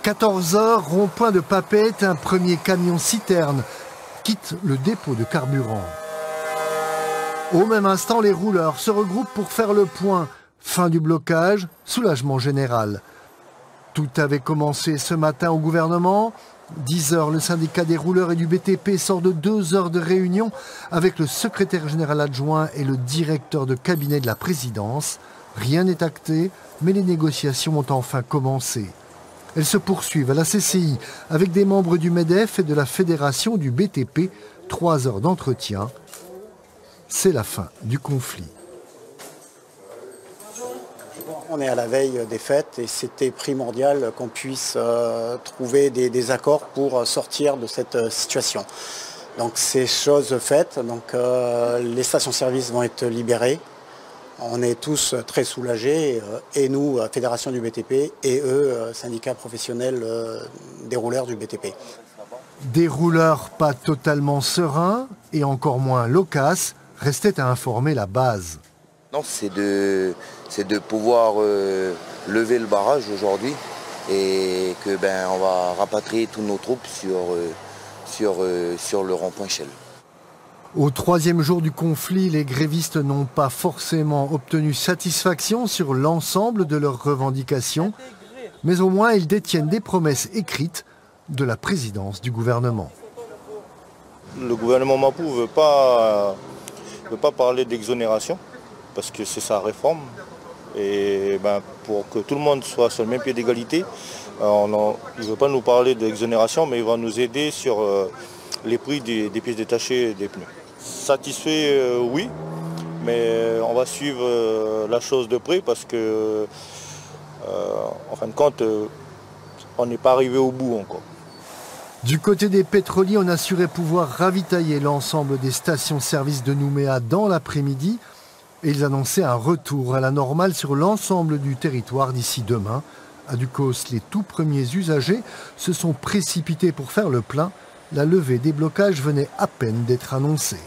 14 h, rond-point de Papeete, un premier camion citerne quitte le dépôt de carburant. Au même instant, les rouleurs se regroupent pour faire le point. Fin du blocage, soulagement général. Tout avait commencé ce matin au gouvernement. 10 h, le syndicat des rouleurs et du BTP sort de 2 heures de réunion avec le secrétaire général adjoint et le directeur de cabinet de la présidence. Rien n'est acté, mais les négociations ont enfin commencé. Elles se poursuivent à la CCI avec des membres du MEDEF et de la fédération du BTP. 3 heures d'entretien. C'est la fin du conflit. On est à la veille des fêtes et c'était primordial qu'on puisse trouver des accords pour sortir de cette situation. Donc c'est chose faite, donc les stations-service vont être libérées. On est tous très soulagés, et nous, Fédération du BTP, et eux, syndicats professionnels des rouleurs du BTP. Des rouleurs pas totalement sereins et encore moins loquaces restaient à informer la base. Non, c'est de pouvoir lever le barrage aujourd'hui et que on va rapatrier toutes nos troupes sur le rond-point Shell. Au 3e jour du conflit, les grévistes n'ont pas forcément obtenu satisfaction sur l'ensemble de leurs revendications, mais au moins ils détiennent des promesses écrites de la présidence du gouvernement. Le gouvernement Mapou ne veut pas parler d'exonération, parce que c'est sa réforme. Et pour que tout le monde soit sur le même pied d'égalité, il ne veut pas nous parler d'exonération, mais il va nous aider sur les prix des pièces détachées des pneus. Satisfait, oui, mais on va suivre la chose de près parce que, en fin de compte, on n'est pas arrivé au bout encore. Du côté des pétroliers, on assurait pouvoir ravitailler l'ensemble des stations-service de Nouméa dans l'après-midi. Et ils annonçaient un retour à la normale sur l'ensemble du territoire d'ici demain. À Ducos, les tout premiers usagers se sont précipités pour faire le plein. La levée des blocages venait à peine d'être annoncée.